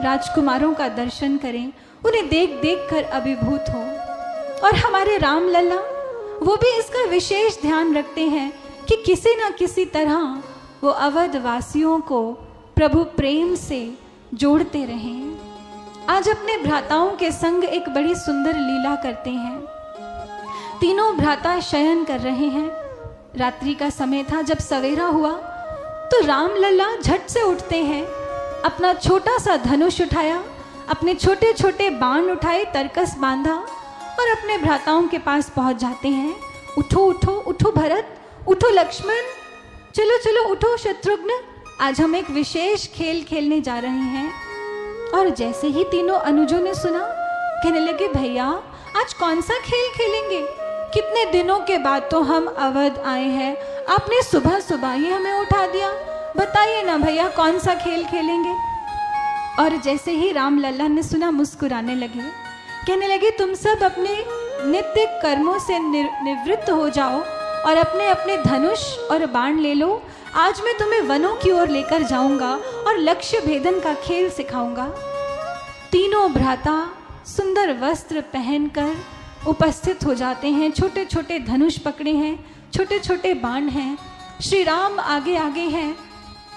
राजकुमारों का दर्शन करें, उन्हें देख देख कर अभिभूत हों। और हमारे राम लल्ला वो भी इसका विशेष ध्यान रखते हैं कि किसी न किसी तरह वो अवध वासियों को प्रभु प्रेम से जोड़ते रहें। आज अपने भ्राताओं के संग एक बड़ी सुंदर लीला करते हैं। तीनों भ्राता शयन कर रहे हैं। रात्रि का समय था। जब सवेरा हुआ तो राम लल्ला झट से उठते हैं, अपना छोटा सा धनुष उठाया, अपने छोटे छोटे बाण उठाए, तरकस बांधा और अपने भ्राताओं के पास पहुंच जाते हैं। उठो उठो उठो भरत, उठो लक्ष्मण, चलो चलो उठो शत्रुघ्न, आज हम एक विशेष खेल खेलने जा रहे हैं। और जैसे ही तीनों अनुजों ने सुना, कहने लगे भैया आज कौन सा खेल खेलेंगे? कितने दिनों के बाद तो हम अवध आए हैं, आपने सुबह सुबह ही हमें उठा दिया, बताइए ना भैया कौन सा खेल खेलेंगे? और जैसे ही राम लल्ला ने सुना मुस्कुराने लगे, कहने लगे तुम सब अपने नित्य कर्मों से निवृत्त हो जाओ और अपने अपने धनुष और बाण ले लो। आज मैं तुम्हें वनों की ओर लेकर जाऊंगा और लक्ष्य भेदन का खेल सिखाऊंगा। तीनों भ्राता सुंदर वस्त्र पहनकर उपस्थित हो जाते हैं। छोटे छोटे धनुष पकड़े हैं, छोटे छोटे बाण हैं। श्री राम आगे आगे हैं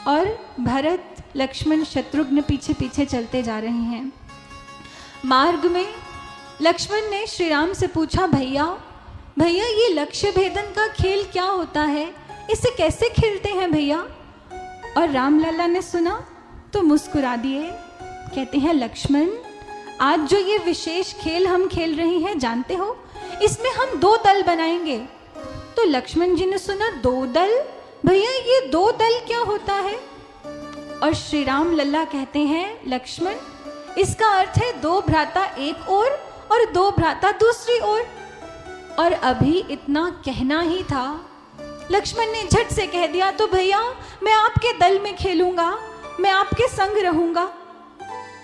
और भरत लक्ष्मण शत्रुघ्न पीछे पीछे चलते जा रहे हैं। मार्ग में लक्ष्मण ने श्री राम से पूछा, भैया भैया ये लक्ष्य भेदन का खेल क्या होता है, इसे कैसे खेलते हैं भैया? और राम लल्ला ने सुना तो मुस्कुरा दिए, कहते हैं लक्ष्मण आज जो ये विशेष खेल हम खेल रहे हैं जानते हो, इसमें हम 2 दल बनाएंगे। तो लक्ष्मण जी ने सुना 2 दल, भैया ये 2 दल क्या होता है? और श्री राम लल्ला कहते हैं लक्ष्मण इसका अर्थ है 2 भ्राता एक ओर और 2 भ्राता दूसरी ओर। और अभी इतना कहना ही था, लक्ष्मण ने झट से कह दिया तो भैया मैं आपके दल में खेलूंगा, मैं आपके संग रहूंगा।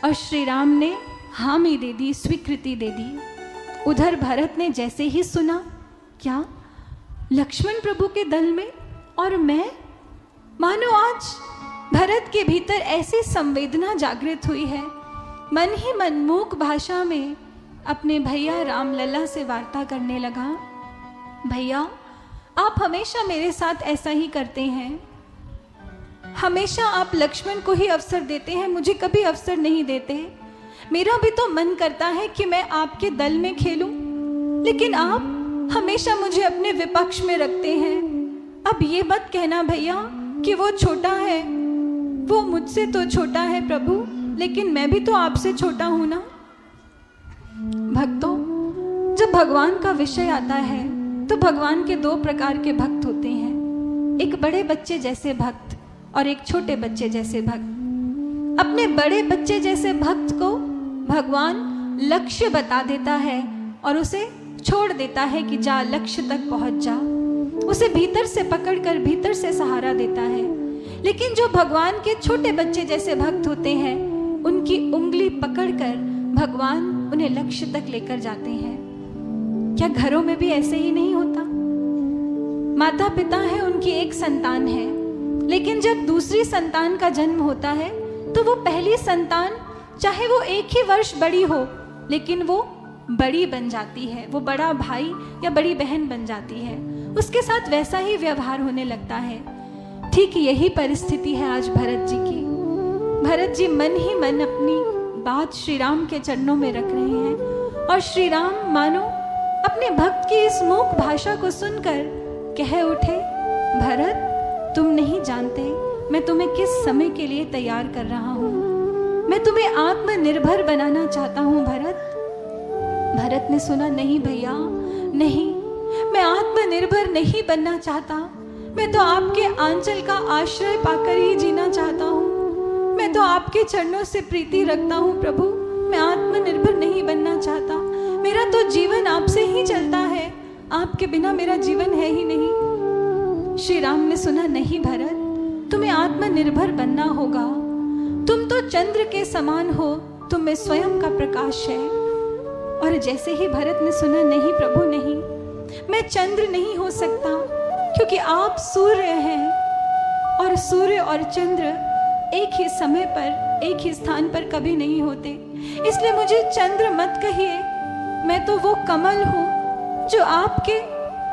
और श्री राम ने हामी दे दी, स्वीकृति दे दी। उधर भरत ने जैसे ही सुना, क्या लक्ष्मण प्रभु के दल में और मैं, मानो आज भरत के भीतर ऐसी संवेदना जागृत हुई है। मन ही मन मूक भाषा में अपने भैया राम लल्ला से वार्ता करने लगा, भैया आप हमेशा मेरे साथ ऐसा ही करते हैं, हमेशा आप लक्ष्मण को ही अवसर देते हैं, मुझे कभी अवसर नहीं देते। मेरा भी तो मन करता है कि मैं आपके दल में खेलूं, लेकिन आप हमेशा मुझे अपने विपक्ष में रखते हैं। अब ये मत कहना भैया कि वो छोटा है, वो मुझसे तो छोटा है प्रभु, लेकिन मैं भी तो आपसे छोटा हूं ना। भक्तों, जब भगवान का विषय आता है तो भगवान के 2 प्रकार के भक्त होते हैं, एक बड़े बच्चे जैसे भक्त और एक छोटे बच्चे जैसे भक्त। अपने बड़े बच्चे जैसे भक्त को भगवान लक्ष्य बता देता है और उसे छोड़ देता है कि जा लक्ष्य तक पहुंच जा, उसे भीतर से पकड़कर भीतर से सहारा देता है। लेकिन जो भगवान के छोटे बच्चे जैसे भक्त होते हैं, उनकी उंगली पकड़कर भगवान उन्हें लक्ष्य तक लेकर जाते हैं। क्या घरों में भी ऐसे ही नहीं होता? माता पिता है, उनकी एक संतान है, लेकिन जब दूसरी संतान का जन्म होता है तो वो पहली संतान चाहे वो 1 ही वर्ष बड़ी हो, लेकिन वो बड़ी बन जाती है, वो बड़ा भाई या बड़ी बहन बन जाती है, उसके साथ वैसा ही व्यवहार होने लगता है। ठीक यही परिस्थिति है आज भरत जी की। भरत जी मन ही मन अपनी बात श्री राम के चरणों में रख रहे हैं और श्री राम मानो अपने भक्त की इस मूक भाषा को सुनकर कह उठे, भरत तुम नहीं जानते मैं तुम्हें किस समय के लिए तैयार कर रहा हूँ, मैं तुम्हें आत्मनिर्भर बनाना चाहता हूँ भरत। भरत ने सुना, नहीं भैया नहीं, मैं आत्मनिर्भर नहीं बनना चाहता, मैं तो आपके आंचल का आश्रय पाकर ही जीना चाहता हूँ, मैं तो आपके चरणों से प्रीति रखता हूँ प्रभु, मैं आत्मनिर्भर नहीं बनना चाहता, मेरा तो जीवन आपसे ही चलता है, आपके बिना मेरा जीवन है ही नहीं। श्री राम ने सुना, नहीं भरत तुम्हें आत्मनिर्भर बनना होगा, तुम तो चंद्र के समान हो, तुम में स्वयं का प्रकाश है। और जैसे ही भरत ने सुना, नहीं प्रभु नहीं, मैं चंद्र नहीं हो सकता, क्योंकि आप सूर्य हैं और सूर्य और चंद्र एक ही समय पर एक ही स्थान पर कभी नहीं होते, इसलिए मुझे चंद्र मत कहिए। मैं तो वो कमल हूँ जो आपके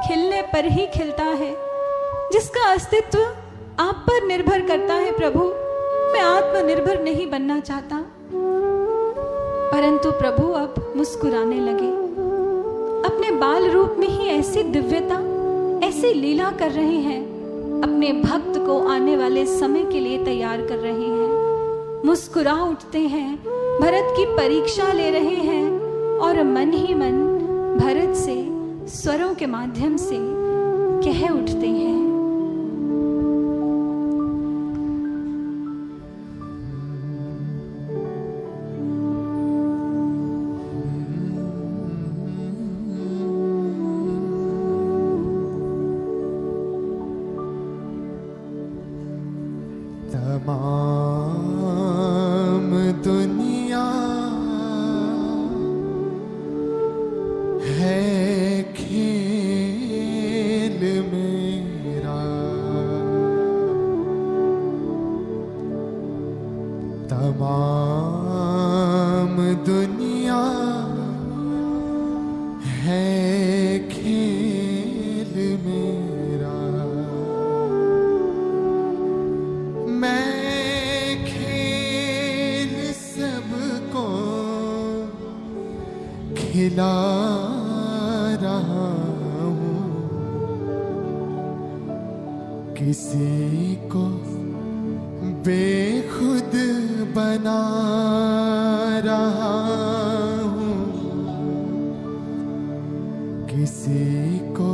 खिलने पर ही खिलता है, जिसका अस्तित्व आप पर निर्भर करता है प्रभु। मैं आत्मनिर्भर नहीं बनना चाहता। परंतु प्रभु अब मुस्कुराने लगे। अपने बाल रूप में ही ऐसी दिव्यता, ऐसी लीला कर रहे हैं, अपने भक्त को आने वाले समय के लिए तैयार कर रहे हैं। मुस्कुरा उठते हैं, भरत की परीक्षा ले रहे हैं और मन ही मन भरत से स्वरों के माध्यम से कह उठते हैं। तमाम दुनिया है खेल मेरा, तमाम दुनिया है खेल मेरा। मैं खेल सबको खिला रहा हूँ, किसी को बेखुद बना रहा हूँ, किसी को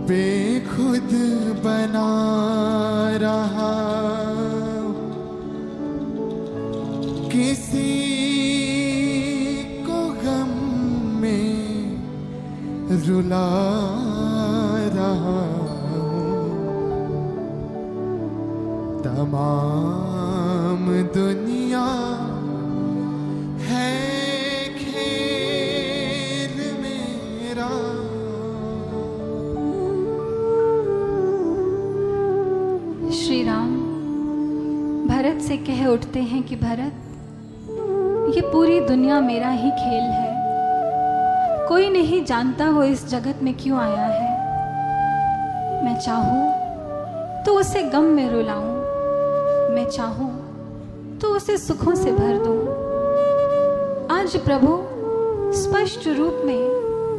बेखुद बना रहा, किसी को गम में रुला रहा हूँ। तमाम दुनिया है खेल मेरा। श्री राम भरत से कह उठते हैं कि भरत, ये पूरी दुनिया मेरा ही खेल है। कोई नहीं जानता वो इस जगत में क्यों आया है। मैं चाहूँ तो उसे गम में रुलाऊं, मैं चाहूँ तो उसे सुखों से भर दूं। आज प्रभु स्पष्ट रूप में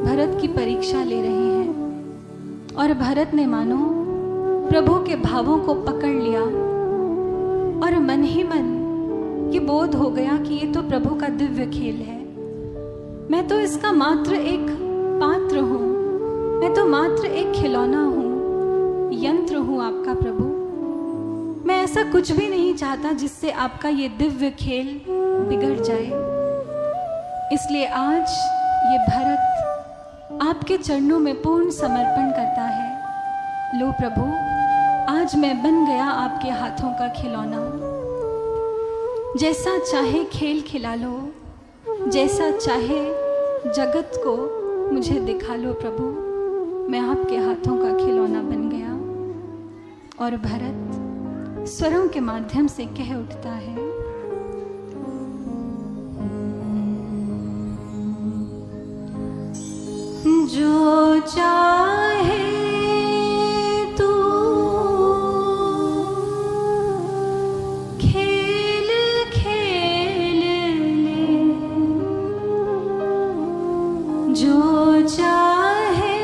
भरत की परीक्षा ले रहे हैं और भरत ने मानो प्रभु के भावों को पकड़ लिया और मन ही मन ये बोध हो गया कि ये तो प्रभु का दिव्य खेल है। मैं तो इसका मात्र एक पात्र हूँ, मैं तो मात्र एक खिलौना हूँ, यंत्र हूँ आपका प्रभु। मैं ऐसा कुछ भी नहीं चाहता जिससे आपका ये दिव्य खेल बिगड़ जाए। इसलिए आज ये भरत आपके चरणों में पूर्ण समर्पण करता है। लो प्रभु, आज मैं बन गया आपके हाथों का खिलौना। जैसा चाहे खेल खिला लो, जैसा चाहे जगत को मुझे दिखा लो प्रभु। मैं आपके हाथों का खिलौना बन गया। और भरत स्वरों के माध्यम से कह उठता है, जो चाहे तू खेल खेल ले, जो चाहे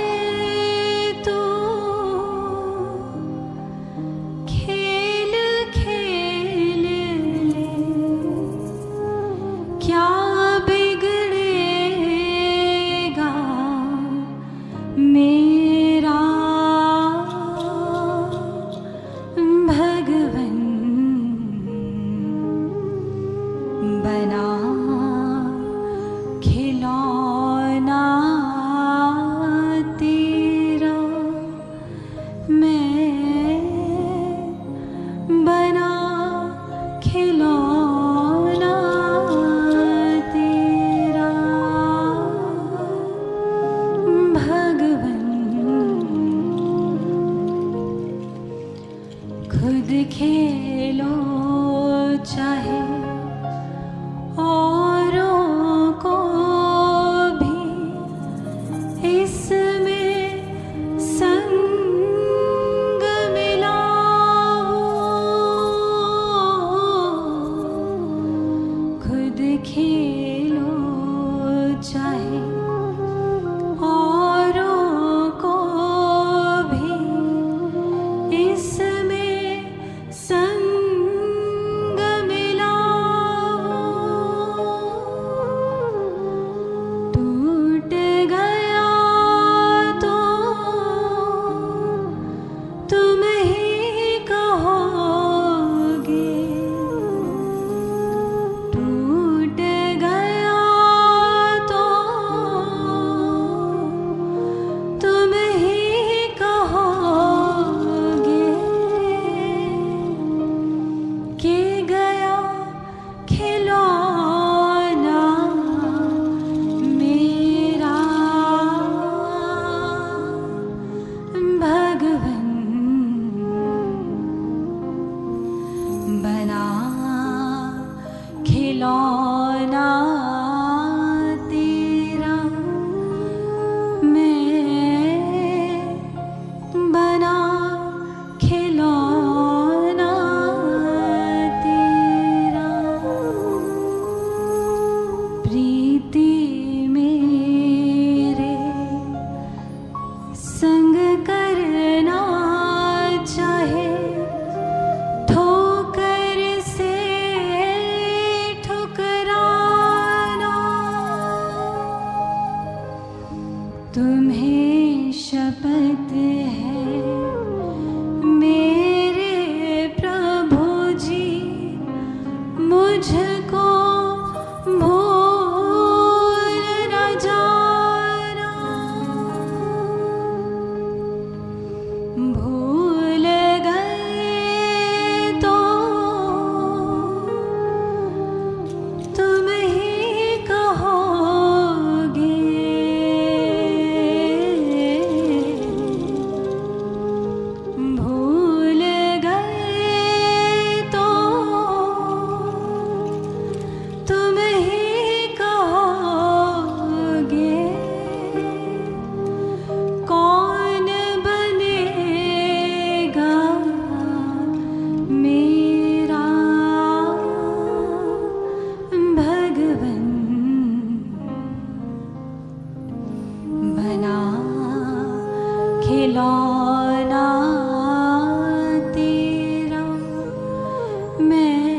तू खेल खेल ले, क्या बिगड़ेगा मेरा खेलो चाहे औरों को भी इसमें संग मिलाओ। टूट गया तो तुम ही कहोगे, टूट गया तो तुम ही कहोगे कि गया खिलौना मेरा भगवन बना खिलौना तेरा, मैं बना खिलौना तेरा। प्रीति मेरे संग करना चाहे ठोकर से ठुकराना। तुम्हें शपथ है मेरे प्रभु जी, मुझको भूल न जाना। भूल गए तो तुम ही कहोगे, भूल गए तो तुम ही कहोगे। कौन बनेगा मेरा भगवन बना खिलौना तेरा, मैं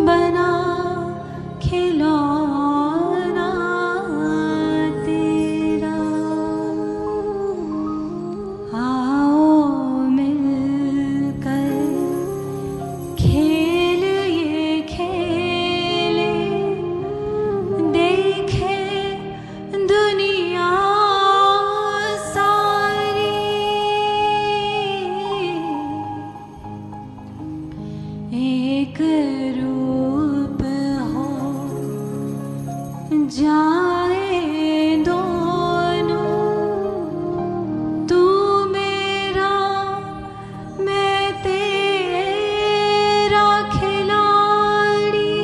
बना खिलौना तेरा। आओ मिलकर खेल ये खेले, देखे दुनिया सारी। एक रूप हो जाए दोनों, तू मेरा मैं तेरा खिलाड़ी।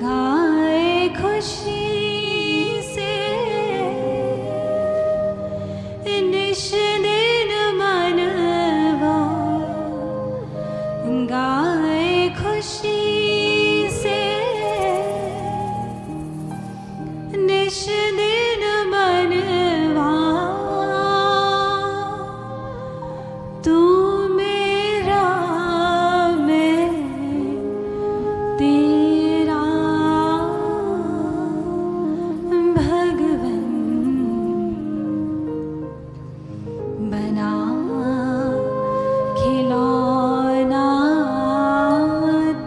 गाए खुशी से निश दिन मनवा, गाए खुशी से निश दिन मनवा। तू मेरा मैं तेरा भगवन बना खिलौना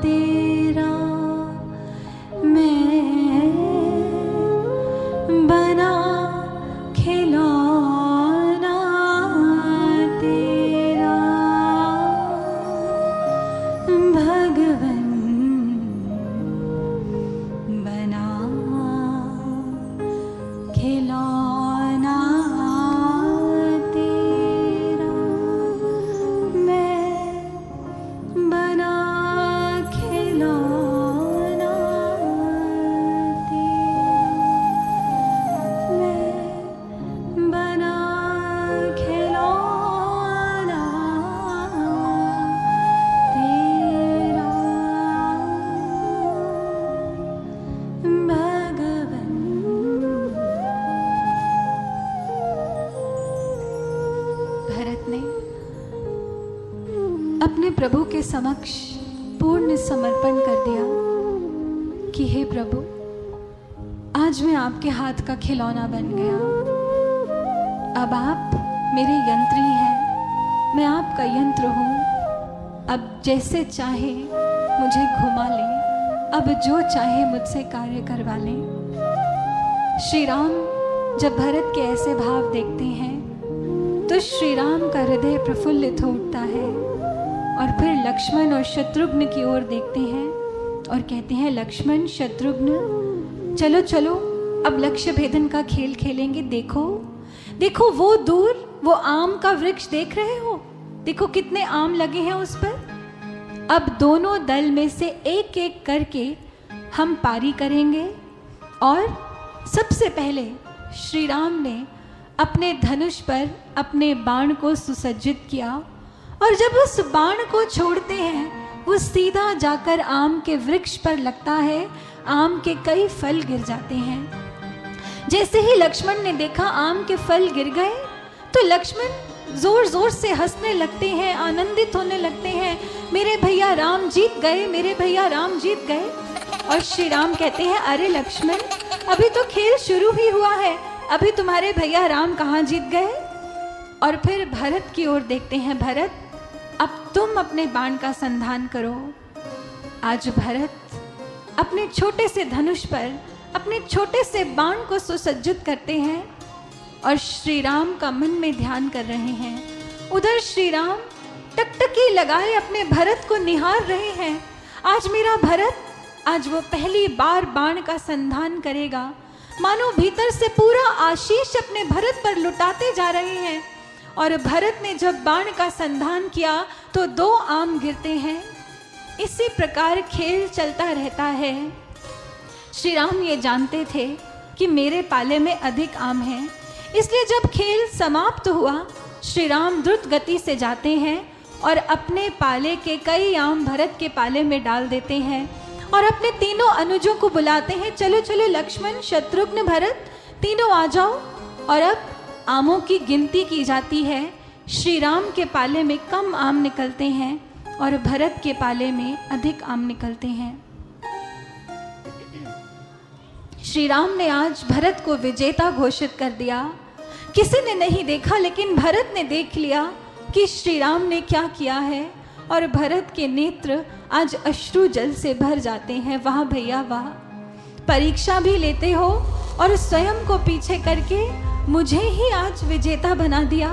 तेरा, मैं के समक्ष पूर्ण समर्पण कर दिया कि हे प्रभु, आज मैं आपके हाथ का खिलौना बन गया। अब आप मेरे यंत्री हैं, मैं आपका यंत्र हूँ। अब जैसे चाहे मुझे घुमा लें, अब जो चाहे मुझसे कार्य करवा लें। श्री राम जब भरत के ऐसे भाव देखते हैं तो श्री राम का हृदय प्रफुल्लित हो उठता है और फिर लक्ष्मण और शत्रुघ्न की ओर देखते हैं और कहते हैं, लक्ष्मण, शत्रुघ्न, चलो चलो अब लक्ष्य भेदन का खेल खेलेंगे। देखो देखो वो दूर, वो आम का वृक्ष देख रहे हो, देखो कितने आम लगे हैं उस पर। अब दोनों दल में से एक एक करके हम पारी करेंगे। और सबसे पहले श्री राम ने अपने धनुष पर अपने बाण को सुसज्जित किया और जब उस बाण को छोड़ते हैं वो सीधा जाकर आम के वृक्ष पर लगता है। आम के कई फल गिर जाते हैं। जैसे ही लक्ष्मण ने देखा आम के फल गिर गए तो लक्ष्मण जोर जोर से हंसने लगते हैं, आनंदित होने लगते हैं। मेरे भैया राम जीत गए, मेरे भैया राम जीत गए। और श्री राम कहते हैं, अरे लक्ष्मण, अभी तो खेल शुरू ही हुआ है, अभी तुम्हारे भैया राम कहाँ जीत गए। और फिर भरत की ओर देखते हैं, भरत, अब तुम अपने बाण का संधान करो। आज भरत अपने छोटे से धनुष पर अपने छोटे से बाण को सुसज्जित करते हैं और श्री राम का मन में ध्यान कर रहे हैं। उधर श्री राम टकटकी लगाए अपने भरत को निहार रहे हैं। आज मेरा भरत, आज वो पहली बार बाण का संधान करेगा। मानो भीतर से पूरा आशीष अपने भरत पर लुटाते जा रहे हैं। और भरत ने जब बाण का संधान किया तो 2 आम गिरते हैं। इसी प्रकार खेल चलता रहता है। श्री राम ये जानते थे कि मेरे पाले में अधिक आम हैं, इसलिए जब खेल समाप्त हुआ श्री राम द्रुत गति से जाते हैं और अपने पाले के कई आम भरत के पाले में डाल देते हैं और अपने तीनों अनुजों को बुलाते हैं, चलो चलो लक्ष्मण, शत्रुघ्न, भरत, तीनों आ जाओ। और अब आमों की गिनती की जाती है। श्री राम के पाले में कम आम निकलते हैं और भरत के पाले में अधिक आम निकलते हैं। श्री राम ने आज भरत को विजेता घोषित कर दिया। किसी ने नहीं देखा, लेकिन भरत ने देख लिया कि श्री राम ने क्या किया है और भरत के नेत्र आज अश्रु जल से भर जाते हैं। वाह भैया वाह, परीक्षा भी लेते हो और स्वयं को पीछे करके मुझे ही आज विजेता बना दिया,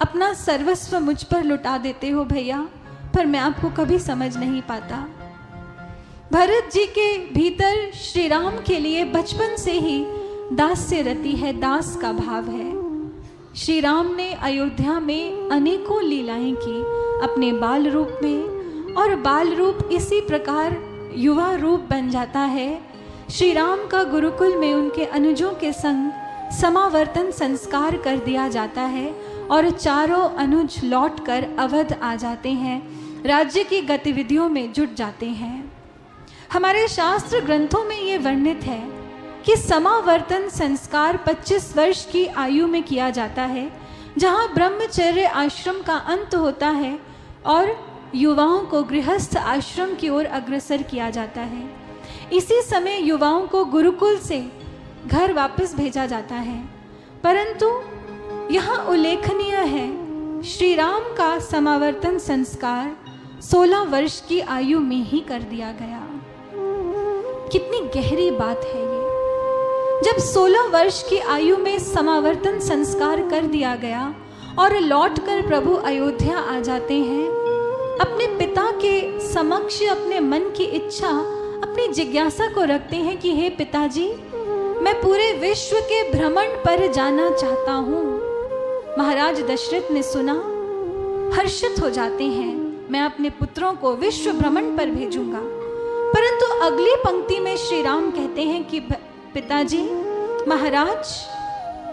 अपना सर्वस्व मुझ पर लुटा देते हो भैया, पर मैं आपको कभी समझ नहीं पाता। भरत जी के भीतर श्री राम के लिए बचपन से ही दास्य रति है, दास का भाव है। श्री राम ने अयोध्या में अनेकों लीलाएं की अपने बाल रूप में, और बाल रूप इसी प्रकार युवा रूप बन जाता है। श्री राम का गुरुकुल में उनके अनुजों के संग समावर्तन संस्कार कर दिया जाता है और चारों अनुज लौटकर अवध आ जाते हैं, राज्य की गतिविधियों में जुट जाते हैं। हमारे शास्त्र ग्रंथों में ये वर्णित है कि समावर्तन संस्कार 25 वर्ष की आयु में किया जाता है, जहाँ ब्रह्मचर्य आश्रम का अंत होता है और युवाओं को गृहस्थ आश्रम की ओर अग्रसर किया जाता है। इसी समय युवाओं को गुरुकुल से घर वापस भेजा जाता है। परंतु यहाँ उल्लेखनीय है, श्री राम का समावर्तन संस्कार 16 वर्ष की आयु में ही कर दिया गया। कितनी गहरी बात है ये। जब 16 वर्ष की आयु में समावर्तन संस्कार कर दिया गया और लौटकर प्रभु अयोध्या आ जाते हैं, अपने पिता के समक्ष अपने मन की इच्छा, अपनी जिज्ञासा को रखते हैं कि हे पिताजी, मैं पूरे विश्व के भ्रमण पर जाना चाहता हूँ। महाराज दशरथ ने सुना, हर्षित हो जाते हैं, मैं अपने पुत्रों को विश्व भ्रमण पर भेजूंगा। परंतु अगली पंक्ति में श्री राम कहते हैं कि पिताजी, महाराज,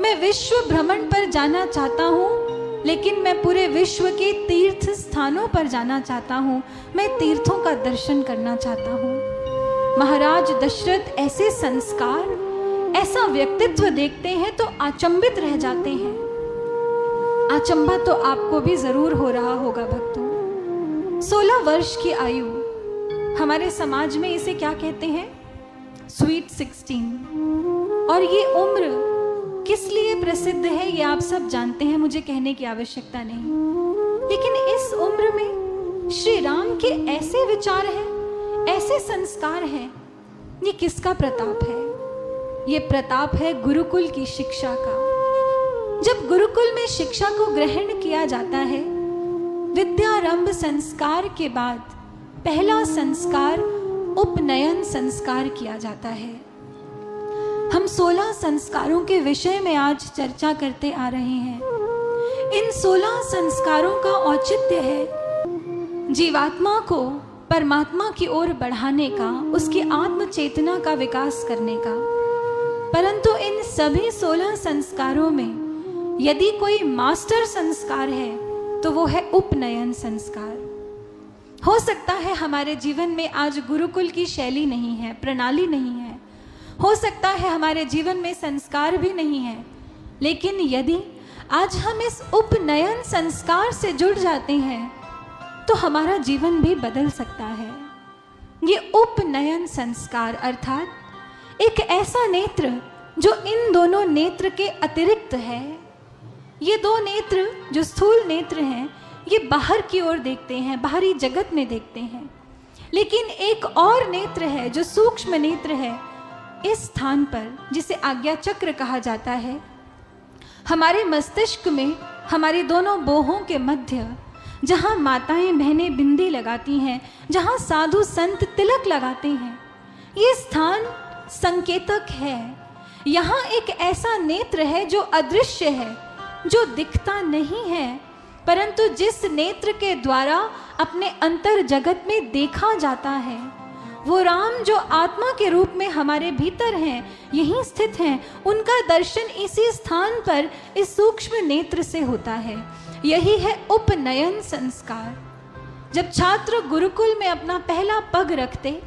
मैं विश्व भ्रमण पर जाना चाहता हूँ, लेकिन मैं पूरे विश्व के तीर्थ स्थानों पर जाना चाहता हूँ, मैं तीर्थों का दर्शन करना चाहता हूँ। महाराज दशरथ ऐसे संस्कार, ऐसा व्यक्तित्व देखते हैं तो अचंभित रह जाते हैं। अचंभा तो आपको भी जरूर हो रहा होगा भक्तों। 16 वर्ष की आयु, हमारे समाज में इसे क्या कहते हैं? स्वीट 16। और ये उम्र किस लिए प्रसिद्ध है ये आप सब जानते हैं, मुझे कहने की आवश्यकता नहीं। लेकिन इस उम्र में श्री राम के ऐसे विचार हैं, ऐसे संस्कार हैं, ये किसका प्रताप है? ये प्रताप है गुरुकुल की शिक्षा का। जब गुरुकुल में शिक्षा को ग्रहण किया जाता है, विद्यारंभ संस्कार के बाद पहला संस्कार उपनयन संस्कार किया जाता है। हम 16 संस्कारों के विषय में आज चर्चा करते आ रहे हैं। इन 16 संस्कारों का औचित्य है जीवात्मा को परमात्मा की ओर बढ़ाने का, उसकी आत्म चेतना का विकास करने का। परंतु इन सभी 16 संस्कारों में यदि कोई मास्टर संस्कार है तो वो है उपनयन संस्कार। हो सकता है हमारे जीवन में आज गुरुकुल की शैली नहीं है, प्रणाली नहीं है, हो सकता है हमारे जीवन में संस्कार भी नहीं है, लेकिन यदि आज हम इस उपनयन संस्कार से जुड़ जाते हैं तो हमारा जीवन भी बदल सकता है। ये उपनयन संस्कार अर्थात एक ऐसा नेत्र जो इन दोनों नेत्र के अतिरिक्त है। ये दो नेत्र जो स्थूल नेत्र हैं, ये बाहर की ओर देखते हैं, बाहरी जगत में देखते हैं। लेकिन एक और नेत्र है जो सूक्ष्म नेत्र है, इस स्थान पर जिसे आज्ञा चक्र कहा जाता है, हमारे मस्तिष्क में, हमारी दोनों बोहों के मध्य, जहाँ माताएं बहनें बिंदी लगाती हैं, जहाँ साधु संत तिलक लगाते हैं, ये स्थान संकेतक है। यहाँ एक ऐसा नेत्र है जो अदृश्य है, जो दिखता नहीं है, परंतु जिस नेत्र के द्वारा अपने अंतर जगत में देखा जाता है, वो राम जो आत्मा के रूप में हमारे भीतर हैं, यहीं स्थित हैं, उनका दर्शन इसी स्थान पर इस सूक्ष्म नेत्र से होता है। यही है उपनयन संस्कार। जब छात्र गुरुकुल में अपना पहला पग रखते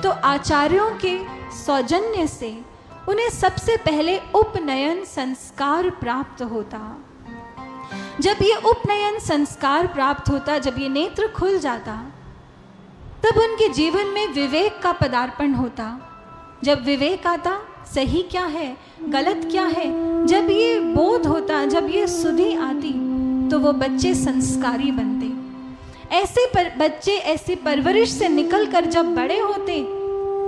तो आचार्यों के सौजन्य से उन्हें सबसे पहले उपनयन संस्कार प्राप्त होता। जब ये उपनयन संस्कार प्राप्त होता, जब ये नेत्र खुल जाता, तब उनके जीवन में विवेक का पदार्पण होता। जब विवेक आता, सही क्या है, गलत क्या है, जब ये बोध होता, जब ये सुधि आती, तो वो बच्चे संस्कारी बनते। ऐसे बच्चे ऐसी परवरिश से निकलकर जब बड़े होते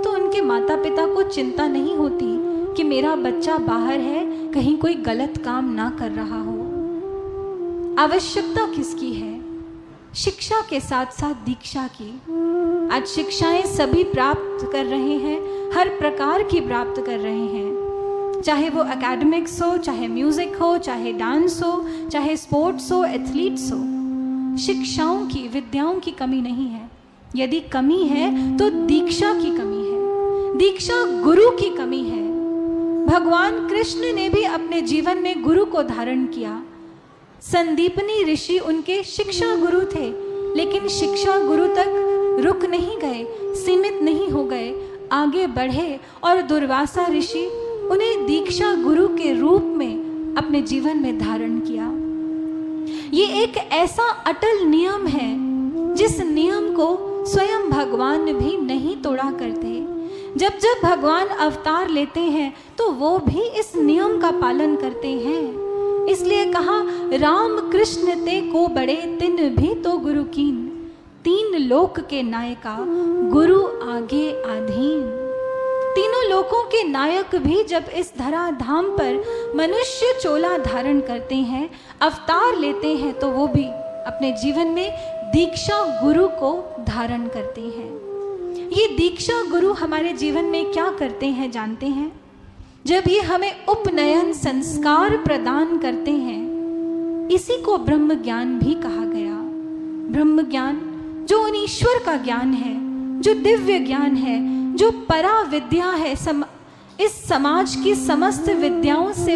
तो उनके माता पिता को चिंता नहीं होती कि मेरा बच्चा बाहर है, कहीं कोई गलत काम ना कर रहा हो। आवश्यकता किसकी है? शिक्षा के साथ साथ दीक्षा की। आज शिक्षाएं सभी प्राप्त कर रहे हैं, हर प्रकार की प्राप्त कर रहे हैं, चाहे वो एकेडमिक्स हो, चाहे म्यूजिक हो, चाहे डांस हो, चाहे स्पोर्ट्स हो, एथलीट्स हो। शिक्षाओं की, विद्याओं की कमी नहीं है। यदि कमी है तो दीक्षा की कमी है, दीक्षा गुरु की कमी है। भगवान कृष्ण ने भी अपने जीवन में गुरु को धारण किया। संदीपनी ऋषि उनके शिक्षा गुरु थे, लेकिन शिक्षा गुरु तक रुक नहीं गए, सीमित नहीं हो गए, आगे बढ़े और दुर्वासा ऋषि उन्हें दीक्षा गुरु के रूप में अपने जीवन में धारण किया। ये एक ऐसा अटल नियम है जिस नियम को स्वयं भगवान भी नहीं तोड़ा करते। जब जब भगवान अवतार लेते हैं तो वो भी इस नियम का पालन करते हैं। इसलिए कहा, राम कृष्ण ते को बड़े तिन भी तो गुरु कीन, तीन लोक के नायका गुरु आगे आधीन। तीनों लोकों के नायक भी जब इस धरा धाम पर मनुष्य चोला धारण करते हैं, अवतार लेते हैं, तो वो भी अपने जीवन में दीक्षा गुरु को धारण करते हैं। ये दीक्षा गुरु हमारे जीवन में क्या करते हैं जानते हैं? जब ये हमें उपनयन संस्कार प्रदान करते हैं, इसी को ब्रह्म ज्ञान भी कहा गया। ब्रह्म ज्ञान जो उन ईश्वर का ज्ञान है, जो दिव्य ज्ञान है, जो परा विद्या है, इस समाज की समस्त विद्याओं से